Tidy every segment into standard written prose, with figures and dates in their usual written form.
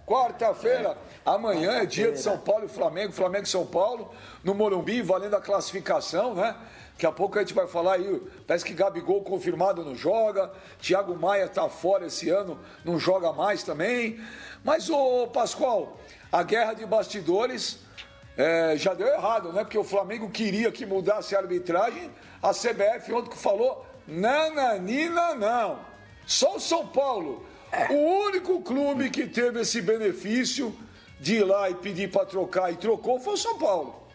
Quarta-feira. Amanhã é dia de São Paulo e Flamengo, Flamengo e São Paulo, no Morumbi, valendo a classificação, né? Daqui a pouco a gente vai falar aí, parece que Gabigol confirmado não joga, Thiago Maia tá fora esse ano, não joga mais também. Mas, ô Pascoal, a guerra de bastidores já deu errado, né? Porque o Flamengo queria que mudasse a arbitragem, a CBF ontem que falou, nananina não. Só o São Paulo, o único clube que teve esse benefício de ir lá e pedir para trocar e trocou foi o São Paulo.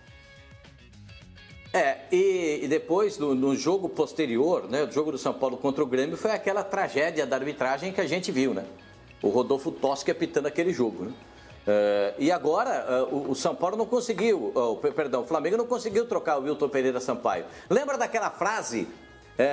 E depois, no jogo posterior, né, o jogo do São Paulo contra o Grêmio, foi aquela tragédia da arbitragem que a gente viu, né? O Rodolfo Toschi apitando aquele jogo, né? E agora, o São Paulo não conseguiu, o Flamengo não conseguiu trocar o Wilton Pereira Sampaio. Lembra daquela frase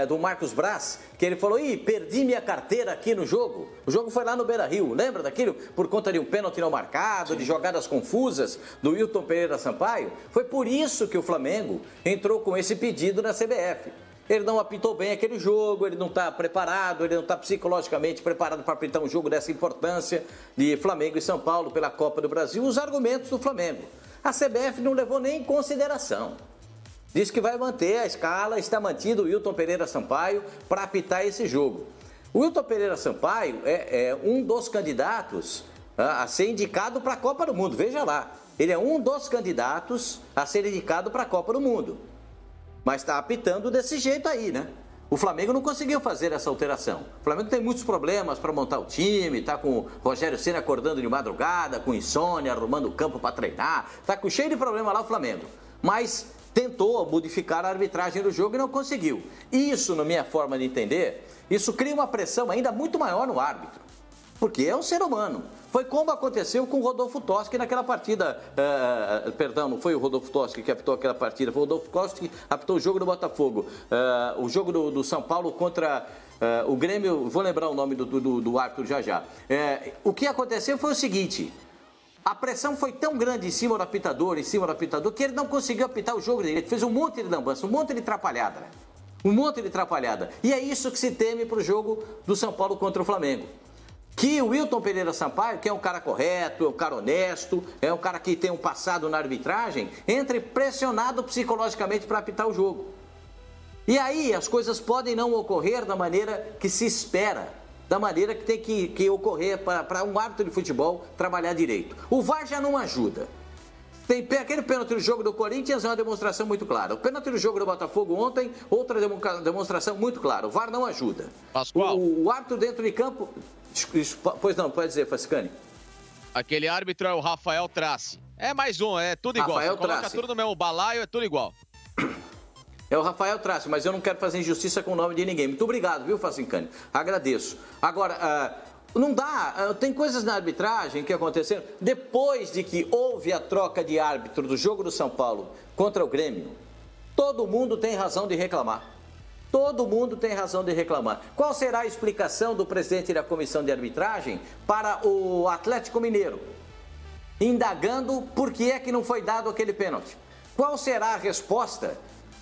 do Marcos Braz, que ele falou, perdi minha carteira aqui no jogo. O jogo foi lá no Beira-Rio, lembra daquilo? Por conta de um pênalti não marcado, de jogadas confusas do Wilton Pereira Sampaio. Foi por isso que o Flamengo entrou com esse pedido na CBF. Ele não apitou bem aquele jogo, ele não está preparado, ele não está psicologicamente preparado para apitar um jogo dessa importância de Flamengo e São Paulo pela Copa do Brasil. Os argumentos do Flamengo. A CBF não levou nem em consideração. Diz que vai manter a escala, está mantido o Wilton Pereira Sampaio para apitar esse jogo. O Wilton Pereira Sampaio é um dos candidatos a ser indicado para a Copa do Mundo. Veja lá, ele é um dos candidatos a ser indicado para a Copa do Mundo. Mas está apitando desse jeito aí, né? O Flamengo não conseguiu fazer essa alteração. O Flamengo tem muitos problemas para montar o time, está com o Rogério Ceni acordando de madrugada, com insônia, arrumando o campo para treinar. Está cheio de problema lá o Flamengo. Mas tentou modificar a arbitragem do jogo e não conseguiu. Isso, na minha forma de entender, isso cria uma pressão ainda muito maior no árbitro. Porque é um ser humano. Foi como aconteceu com o Rodolfo Toschi naquela partida. Não foi o Rodolfo Toschi que apitou aquela partida, foi o Rodolfo Toschi que apitou o jogo do Botafogo. O jogo do São Paulo contra o Grêmio, vou lembrar o nome do árbitro já. O que aconteceu foi o seguinte: a pressão foi tão grande em cima do apitador, que ele não conseguiu apitar o jogo dele. Ele fez um monte de lambança, um monte de atrapalhada. E é isso que se teme para o jogo do São Paulo contra o Flamengo. Que o Wilton Pereira Sampaio, que é um cara correto, é um cara honesto, é um cara que tem um passado na arbitragem, entre pressionado psicologicamente para apitar o jogo. E aí as coisas podem não ocorrer da maneira que se espera, da maneira que tem que ocorrer para um árbitro de futebol trabalhar direito. O VAR já não ajuda. Tem aquele pênalti no jogo do Corinthians, é uma demonstração muito clara. O pênalti no jogo do Botafogo ontem, outra demonstração muito clara. O VAR não ajuda. Pascoal. O árbitro dentro de campo... Pois não, pode dizer, Fascani. Aquele árbitro é o Rafael Trace. É mais um, é tudo igual. Rafael Você coloca Trace. tudo no mesmo balaio, é tudo igual. É o Rafael Trace, mas eu não quero fazer injustiça com o nome de ninguém. Muito obrigado, viu, Fascani? Agradeço. Agora, não dá, tem coisas na arbitragem que aconteceram depois de que houve a troca de árbitro do jogo do São Paulo contra o Grêmio. Todo mundo tem razão de reclamar. Todo mundo tem razão de reclamar. Qual será a explicação do presidente da comissão de arbitragem para o Atlético Mineiro? Indagando por que é que não foi dado aquele pênalti. Qual será a resposta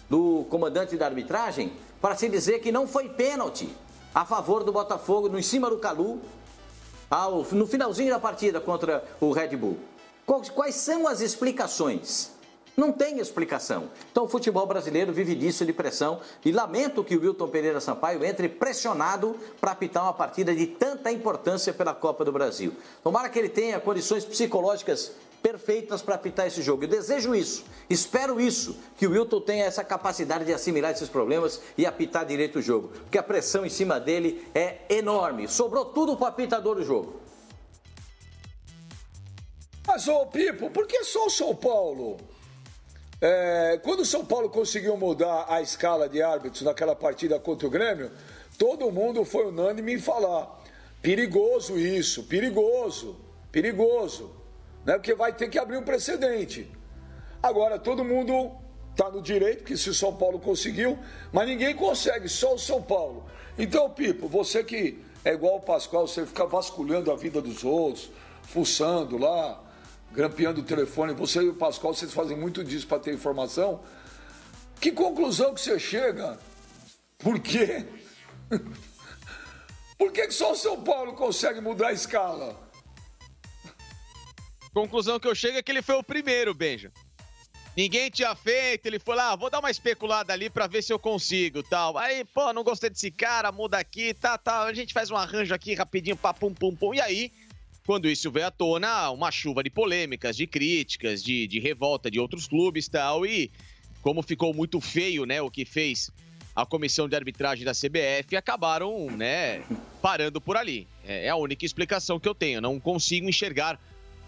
do comandante da arbitragem para se dizer que não foi pênalti a favor do Botafogo, no em cima do Calu, no finalzinho da partida contra o Red Bull? Quais são as explicações? Não tem explicação. Então o futebol brasileiro vive disso, de pressão, e lamento que o Wilton Pereira Sampaio entre pressionado para apitar uma partida de tanta importância pela Copa do Brasil. Tomara que ele tenha condições psicológicas perfeitas para apitar esse jogo. Eu desejo isso, espero isso, que o Wilton tenha essa capacidade de assimilar esses problemas e apitar direito o jogo, porque a pressão em cima dele é enorme. Sobrou tudo para o apitador do jogo. Mas, ô Pipo, por que só o São Paulo? Quando o São Paulo conseguiu mudar a escala de árbitros naquela partida contra o Grêmio, todo mundo foi unânime em falar: perigoso isso, perigoso, né? Porque vai ter que abrir um precedente. Agora todo mundo está no direito, que se o São Paulo conseguiu, mas ninguém consegue, só o São Paulo. Então, Pipo, você que é igual o Pascoal, você fica vasculhando a vida dos outros, fuçando lá, grampeando o telefone, você e o Pascoal, vocês fazem muito disso para ter informação. Que conclusão que você chega? Por quê? Por que só o São Paulo consegue mudar a escala? conclusão que eu chego é que ele foi o primeiro, Benja. Ninguém tinha feito, ele foi lá, vou dar uma especulada ali pra ver se eu consigo, tal. Aí, pô, não gostei desse cara, muda aqui, tá, a gente faz um arranjo aqui rapidinho, pá, pum, pum, pum. E aí, quando isso veio à tona, uma chuva de polêmicas, de críticas, de revolta de outros clubes e tal. E como ficou muito feio, né, o que fez a comissão de arbitragem da CBF, acabaram, né, parando por ali. É a única explicação que eu tenho. Não consigo enxergar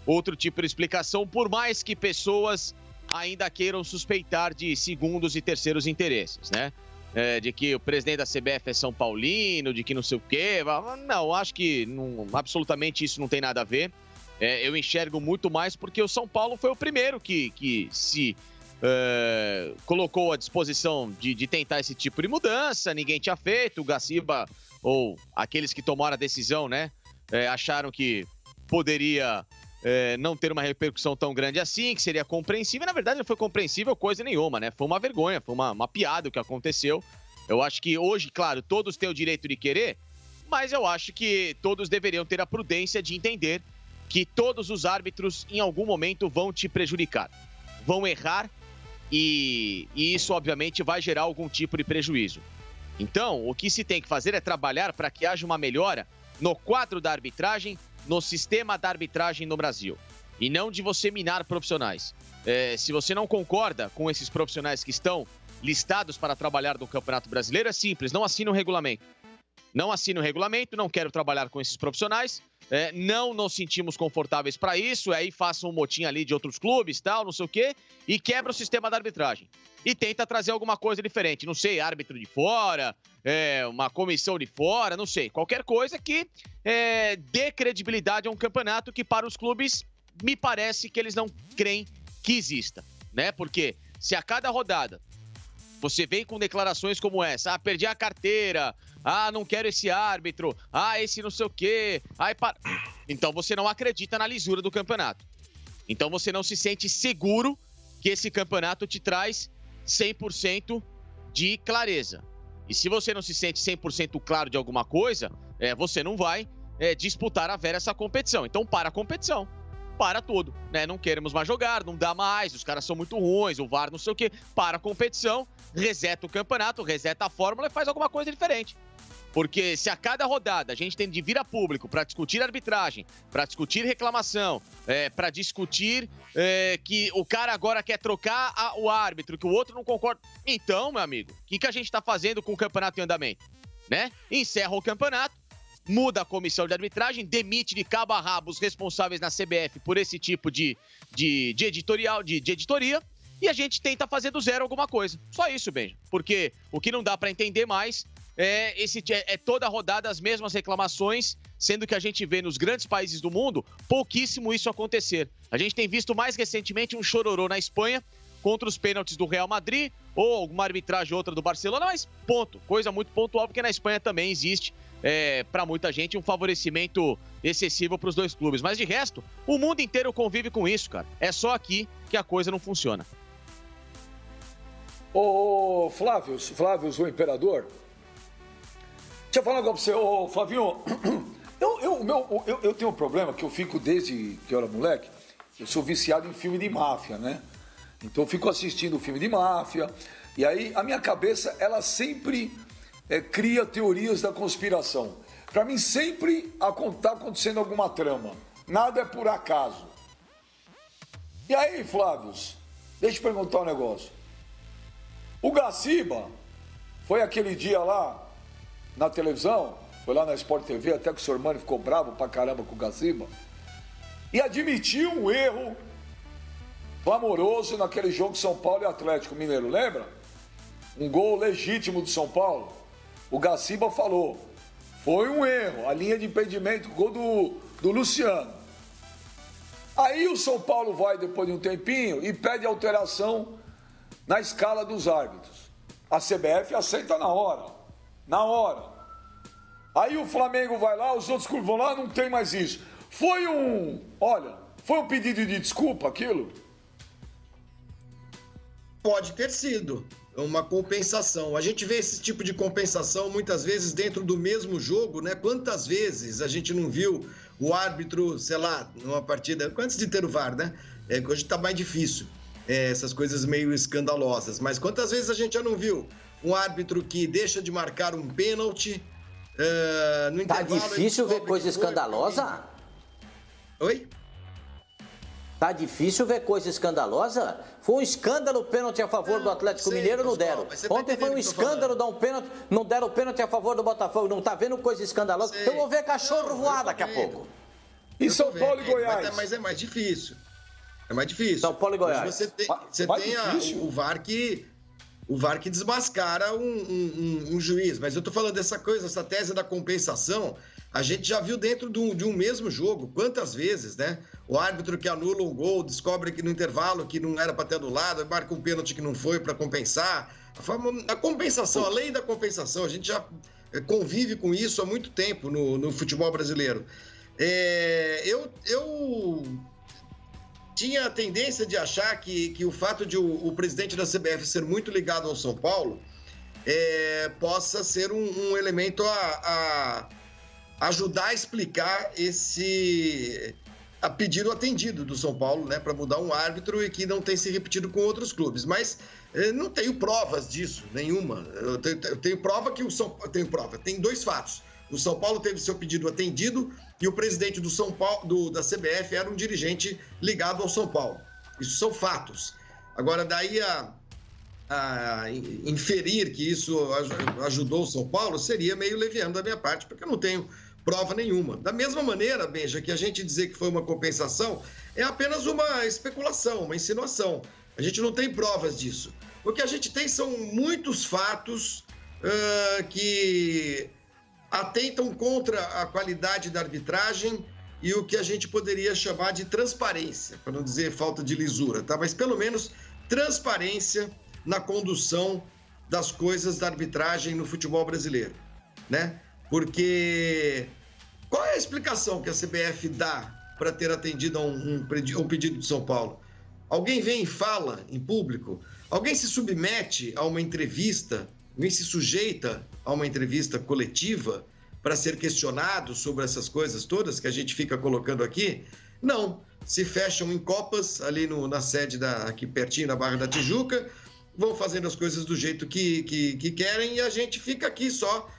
outro tipo de explicação, por mais que pessoas ainda queiram suspeitar de segundos e terceiros interesses, né? De que o presidente da CBF é São Paulino, de que não sei o quê. Não, acho que absolutamente isso não tem nada a ver. Eu enxergo muito mais porque o São Paulo foi o primeiro que se colocou à disposição de tentar esse tipo de mudança. Ninguém tinha feito. O Gaciba, ou aqueles que tomaram a decisão, né, acharam que poderia não ter uma repercussão tão grande assim, que seria compreensível. Na verdade, não foi compreensível coisa nenhuma, né? Foi uma vergonha, foi uma piada o que aconteceu. Eu acho que hoje, claro, todos têm o direito de querer, mas eu acho que todos deveriam ter a prudência de entender que todos os árbitros, em algum momento, vão te prejudicar. Vão errar e isso, obviamente, vai gerar algum tipo de prejuízo. Então, o que se tem que fazer é trabalhar para que haja uma melhora no quadro da arbitragem, no sistema da arbitragem no Brasil. E não de você minar profissionais. Se você não concorda com esses profissionais que estão listados para trabalhar no Campeonato Brasileiro, é simples, não assina o regulamento. Não assina o regulamento, não quero trabalhar com esses profissionais, não nos sentimos confortáveis para isso, aí faça um motim ali de outros clubes, tal, não sei o quê, e quebra o sistema da arbitragem. E tenta trazer alguma coisa diferente, não sei, árbitro de fora, uma comissão de fora, não sei, qualquer coisa que dê credibilidade a um campeonato que para os clubes me parece que eles não creem que exista, né? Porque se a cada rodada você vem com declarações como essa, perdi a carteira, não quero esse árbitro, esse não sei o quê, então você não acredita na lisura do campeonato. Então você não se sente seguro que esse campeonato te traz 100% de clareza. E se você não se sente 100% claro de alguma coisa, você não vai disputar a vera essa competição. Então para a competição. Para tudo, né? Não queremos mais jogar, não dá mais, os caras são muito ruins, o VAR não sei o quê. Para a competição, reseta o campeonato, reseta a fórmula e faz alguma coisa diferente. Porque se a cada rodada a gente tem de vir a público para discutir arbitragem, para discutir reclamação, para discutir que o cara agora quer trocar o árbitro, que o outro não concorda. Então, meu amigo, o que a gente está fazendo com o campeonato em andamento? Né? Encerra o campeonato, muda a comissão de arbitragem, demite de cabo a rabo os responsáveis na CBF por esse tipo de editoria, e a gente tenta fazer do zero alguma coisa. Só isso, Benja. Porque o que não dá para entender mais é toda rodada as mesmas reclamações, sendo que a gente vê nos grandes países do mundo pouquíssimo isso acontecer. A gente tem visto mais recentemente um chororô na Espanha contra os pênaltis do Real Madrid, ou alguma arbitragem outra do Barcelona, mas ponto, coisa muito pontual, porque na Espanha também existe para muita gente um favorecimento excessivo para os dois clubes. Mas de resto, o mundo inteiro convive com isso, cara. É só aqui que a coisa não funciona. Ô Flávio, o imperador, deixa eu falar um negócio pra você, ô Flavinho. Eu tenho um problema que eu fico desde que eu era moleque, eu sou viciado em filme de máfia, né? Então eu fico assistindo filme de máfia, e aí a minha cabeça, ela sempre cria teorias da conspiração. Para mim sempre tá acontecendo alguma trama, nada é por acaso. E aí, Flávio, deixa eu perguntar um negócio. O Gaciba foi aquele dia lá na televisão, foi lá na Sport TV, até que o Sormani ficou bravo pra caramba com o Gaciba, e admitiu um erro clamoroso naquele jogo São Paulo e Atlético Mineiro, lembra? Um gol legítimo do São Paulo. O Gaciba falou, foi um erro, a linha de impedimento, gol do Luciano. Aí o São Paulo vai, depois de um tempinho, e pede alteração na escala dos árbitros. A CBF aceita na hora. Aí o Flamengo vai lá, os outros clubes vão lá, não tem mais isso. Foi um pedido de desculpa aquilo? Pode ter sido uma compensação. A gente vê esse tipo de compensação muitas vezes dentro do mesmo jogo, né? Quantas vezes a gente não viu o árbitro, sei lá, numa partida, antes de ter o VAR, né? Hoje tá mais difícil, essas coisas meio escandalosas. Mas quantas vezes a gente já não viu um árbitro que deixa de marcar um pênalti no intervalo... Tá difícil ver coisa escandalosa? Oi? Tá difícil ver coisa escandalosa? Foi um escândalo o pênalti a favor do Atlético Mineiro, não deram. Ontem foi um escândalo dar um pênalti, não deram o pênalti a favor do Botafogo. Não tá vendo coisa escandalosa? Eu vou ver cachorro voar daqui a pouco. E São Paulo e Goiás? Mas é mais difícil. É mais difícil. São Paulo e Goiás. Você tem o VAR que desmascara um juiz. Mas eu tô falando dessa coisa, essa tese da compensação, a gente já viu dentro de um mesmo jogo. Quantas vezes, né? O árbitro que anula um gol, descobre que no intervalo que não era para ter anulado, marca um pênalti que não foi para compensar. A compensação, a lei da compensação, a gente já convive com isso há muito tempo no futebol brasileiro. Eu tinha a tendência de achar que o fato de o presidente da CBF ser muito ligado ao São Paulo possa ser um elemento a ajudar a explicar a pedido atendido do São Paulo, né, para mudar um árbitro e que não tem se repetido com outros clubes. Mas não tenho provas disso, nenhuma. Eu tenho prova que tem dois fatos. O São Paulo teve seu pedido atendido e o presidente do São Paulo, da CBF, era um dirigente ligado ao São Paulo. Isso são fatos. Agora, daí a inferir que isso ajudou o São Paulo seria meio leviano da minha parte, porque eu não tenho prova nenhuma. Da mesma maneira, Benja, que a gente dizer que foi uma compensação é apenas uma especulação, uma insinuação. A gente não tem provas disso. O que a gente tem são muitos fatos que atentam contra a qualidade da arbitragem e o que a gente poderia chamar de transparência, para não dizer falta de lisura, tá? Mas pelo menos transparência na condução das coisas da arbitragem no futebol brasileiro, né? Porque qual é a explicação que a CBF dá para ter atendido a um pedido de São Paulo? Alguém vem e fala em público? Alguém se submete a uma entrevista? Alguém se sujeita a uma entrevista coletiva para ser questionado sobre essas coisas todas que a gente fica colocando aqui? Não. Se fecham em copas ali na sede aqui pertinho da Barra da Tijuca, vão fazendo as coisas do jeito que querem e a gente fica aqui só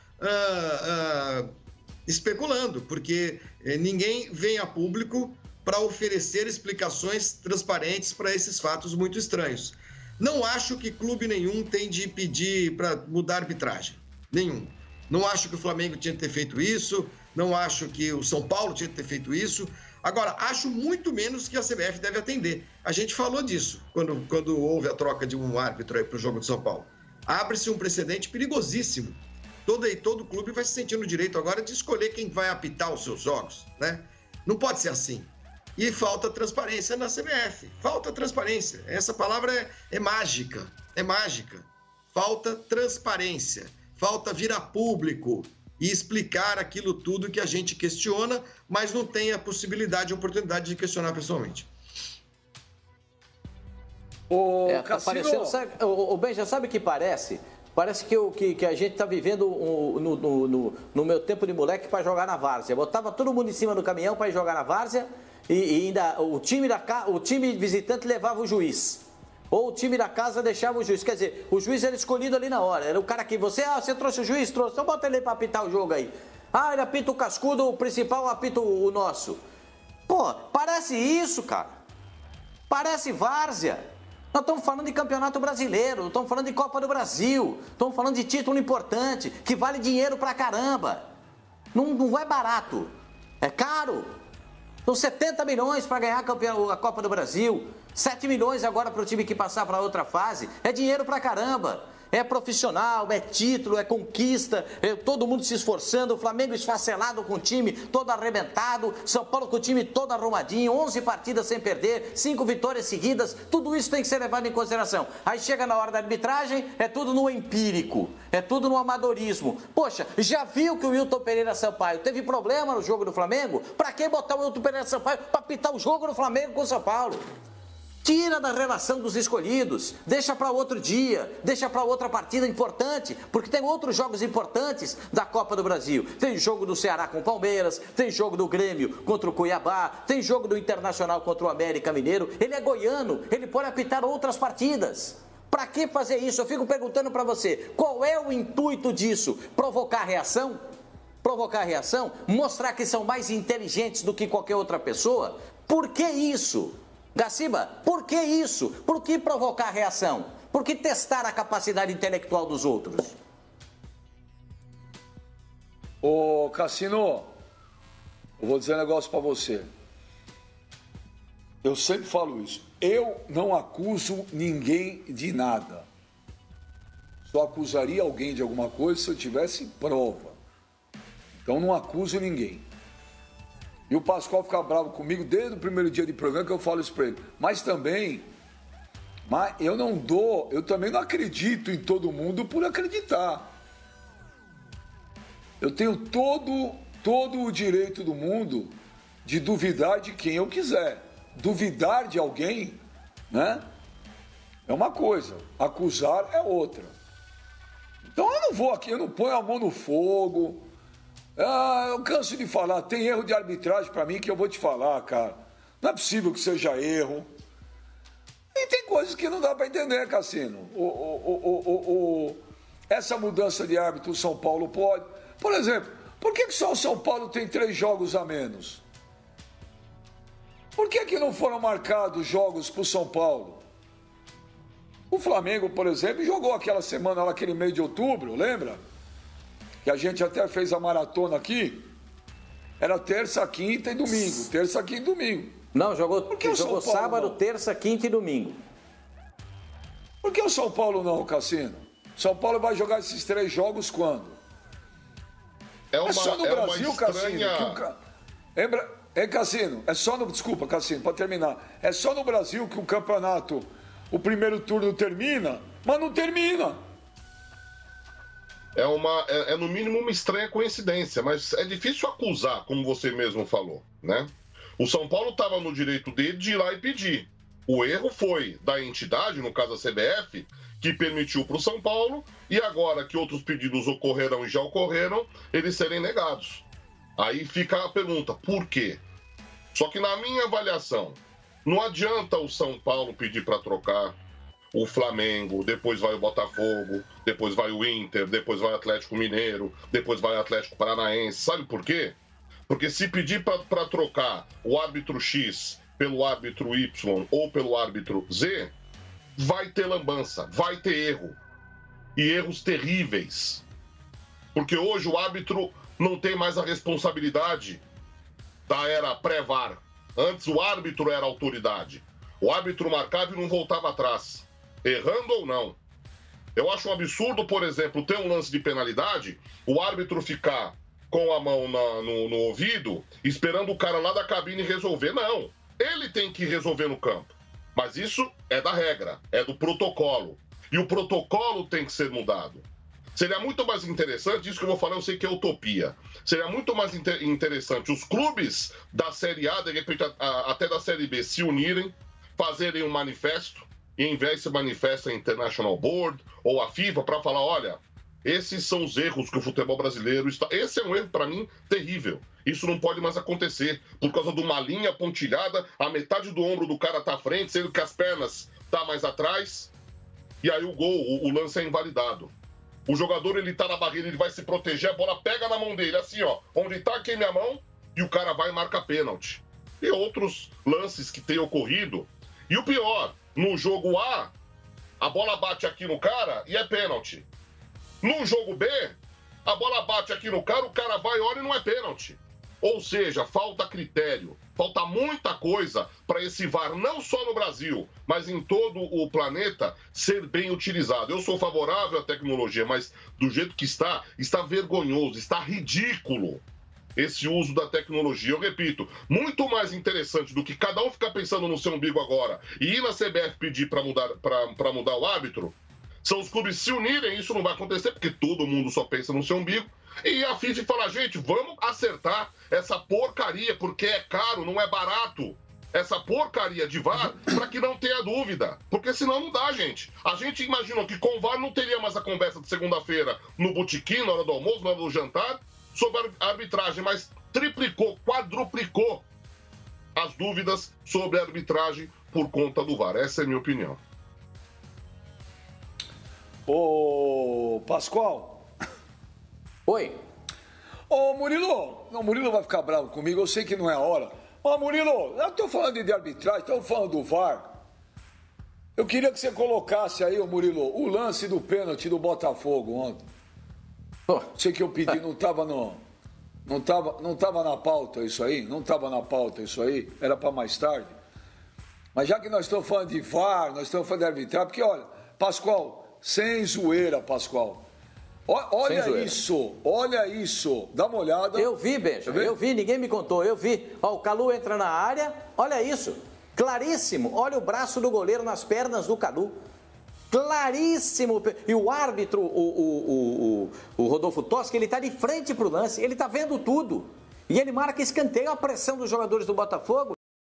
especulando, porque ninguém vem a público para oferecer explicações transparentes para esses fatos muito estranhos. Não acho que clube nenhum tem de pedir para mudar a arbitragem. Nenhum. Não acho que o Flamengo tinha que ter feito isso, não acho que o São Paulo tinha que ter feito isso. Agora, acho muito menos que a CBF deve atender. A gente falou disso quando houve a troca de um árbitro para o jogo de São Paulo. Abre-se um precedente perigosíssimo. Todo clube vai se sentir no direito agora de escolher quem vai apitar os seus jogos, né? Não pode ser assim. E falta transparência na CBF. Falta transparência. Essa palavra é mágica. É mágica. Falta transparência. Falta vir a público e explicar aquilo tudo que a gente questiona, mas não tem a possibilidade e oportunidade de questionar pessoalmente. Tá parecendo, o Benja, sabe o que parece? Parece que a gente está vivendo no meu tempo de moleque para jogar na várzea. Botava todo mundo em cima do caminhão para ir jogar na várzea e ainda o time visitante levava o juiz. Ou o time da casa deixava o juiz. Quer dizer, o juiz era escolhido ali na hora. Era o cara que você trouxe o juiz? Trouxe. Então bota ele para apitar o jogo aí. Ele apita o cascudo, o principal apita o nosso. Pô, parece isso, cara. Parece várzea. Nós estamos falando de campeonato brasileiro, estamos falando de Copa do Brasil, estamos falando de título importante, que vale dinheiro pra caramba. Não é barato, é caro. São 70 milhões para ganhar a Copa do Brasil, 7 milhões agora para o time que passar para outra fase. É dinheiro pra caramba. É profissional, é título, é conquista, todo mundo se esforçando, o Flamengo esfacelado com o time todo arrebentado, São Paulo com o time todo arrumadinho, 11 partidas sem perder, 5 vitórias seguidas, tudo isso tem que ser levado em consideração. Aí chega na hora da arbitragem, é tudo no empírico, é tudo no amadorismo. Poxa, já viu que o Wilton Pereira Sampaio teve problema no jogo do Flamengo? Pra que botar o Wilton Pereira Sampaio pra pitar o jogo do Flamengo com o São Paulo? Tira da relação dos escolhidos, deixa para outro dia, deixa para outra partida importante, porque tem outros jogos importantes da Copa do Brasil. Tem jogo do Ceará com o Palmeiras, tem jogo do Grêmio contra o Cuiabá, tem jogo do Internacional contra o América Mineiro. Ele é goiano, ele pode apitar outras partidas. Para que fazer isso? Eu fico perguntando para você, qual é o intuito disso? Provocar reação? Provocar reação? Mostrar que são mais inteligentes do que qualquer outra pessoa? Por que isso? Gaciba, por que isso? Por que provocar reação? Por que testar a capacidade intelectual dos outros? Ô, Cassino, eu vou dizer um negócio pra você. Eu sempre falo isso. Eu não acuso ninguém de nada. Só acusaria alguém de alguma coisa se eu tivesse prova. Então não acuso ninguém. E o Pascoal fica bravo comigo desde o primeiro dia de programa que eu falo isso pra ele. Mas eu também não acredito em todo mundo por acreditar. Eu tenho todo o direito do mundo de duvidar de quem eu quiser. Duvidar de alguém, né? É uma coisa, acusar é outra. Então eu não vou aqui, eu não ponho a mão no fogo. Eu canso de falar, tem erro de arbitragem pra mim que eu vou te falar, cara. Não é possível que seja erro. E tem coisas que não dá pra entender, Cassino. Essa mudança de árbitro o São Paulo pode. Por exemplo, por que só o São Paulo tem 3 jogos a menos? Por que não foram marcados jogos pro São Paulo? O Flamengo, por exemplo, jogou aquela semana lá, aquele mês de outubro, lembra? Que a gente até fez a maratona aqui, era terça, quinta e domingo. Terça, quinta e domingo. Não, jogou sábado, não? Terça, quinta e domingo. Por que o São Paulo não, Cassino? São Paulo vai jogar esses 3 jogos quando? É só no Brasil, Cassino. Cassino, é só no... Desculpa, Cassino, para terminar. É só no Brasil que o campeonato, o primeiro turno termina, mas não termina. É no mínimo uma estranha coincidência, mas é difícil acusar, como você mesmo falou, né? O São Paulo estava no direito dele de ir lá e pedir. O erro foi da entidade, no caso a CBF, que permitiu para o São Paulo, e agora que outros pedidos ocorreram e já ocorreram, eles serem negados. Aí fica a pergunta, por quê? Só que na minha avaliação, não adianta o São Paulo pedir para trocar, o Flamengo, depois vai o Botafogo, depois vai o Inter, depois vai o Atlético Mineiro, depois vai o Atlético Paranaense. Sabe por quê? Porque se pedir para trocar o árbitro X pelo árbitro Y ou pelo árbitro Z, vai ter lambança, vai ter erro. E erros terríveis. Porque hoje o árbitro não tem mais a responsabilidade da era pré-VAR. Antes o árbitro era a autoridade. O árbitro marcava e não voltava atrás. Errando ou não. Eu acho um absurdo, por exemplo, ter um lance de penalidade, o árbitro ficar com a mão no ouvido, esperando o cara lá da cabine resolver. Não, ele tem que resolver no campo. Mas isso é da regra, é do protocolo. E o protocolo tem que ser mudado. Seria muito mais interessante, isso que eu vou falar, eu sei que é utopia. Seria muito mais interessante os clubes da Série A, de repente até da Série B, se unirem, fazerem um manifesto, e em vez de se manifesta a International Board ou a FIFA para falar, olha, esses são os erros que o futebol brasileiro está... Esse é um erro, para mim, terrível. Isso não pode mais acontecer por causa de uma linha pontilhada, a metade do ombro do cara está à frente, sendo que as pernas estão mais atrás, e aí o gol, o lance é invalidado. O jogador, ele tá na barreira, ele vai se proteger, a bola pega na mão dele, assim, ó, onde tá aqui minha mão, e o cara vai e marca pênalti. E outros lances que têm ocorrido. E o pior, no jogo A, a bola bate aqui no cara e é pênalti. No jogo B, a bola bate aqui no cara, o cara vai, olha e não é pênalti. Ou seja, falta critério, falta muita coisa para esse VAR, não só no Brasil, mas em todo o planeta, ser bem utilizado. Eu sou favorável à tecnologia, mas do jeito que está vergonhoso, está ridículo esse uso da tecnologia. Eu repito, muito mais interessante do que cada um ficar pensando no seu umbigo agora e ir na CBF pedir para mudar o árbitro, são os clubes se unirem. Isso não vai acontecer porque todo mundo só pensa no seu umbigo. E a FIFA fala, gente, vamos acertar essa porcaria, porque é caro, não é barato. essa porcaria de VAR para que não tenha dúvida. Porque senão não dá, gente. A gente imaginou que com o VAR não teria mais a conversa de segunda-feira no botequim, na hora do almoço, na hora do jantar, sobre a arbitragem, mas triplicou, quadruplicou as dúvidas sobre a arbitragem por conta do VAR. Essa é a minha opinião. Ô, Pascoal. Oi. Ô, Murilo. Não, Murilo vai ficar bravo comigo, eu sei que não é a hora. Ô, Murilo, eu tô falando de arbitragem, tô falando do VAR. Eu queria que você colocasse aí, ô Murilo, o lance do pênalti do Botafogo ontem. Sei que eu pedi, não tava na pauta isso aí? Não tava na pauta isso aí? Era para mais tarde. Mas já que nós estamos falando de VAR, nós estamos falando de arbitragem, porque olha, Pascoal, sem zoeira, Pascoal. Olha isso, dá uma olhada. Eu vi, Benja, eu vi, ninguém me contou, eu vi. Ó, o Calu entra na área, olha isso, claríssimo, olha o braço do goleiro nas pernas do Calu. Claríssimo. E o árbitro, o Rodolfo Toschi, ele está de frente para o lance, ele está vendo tudo. E ele marca escanteio, a pressão dos jogadores do Botafogo.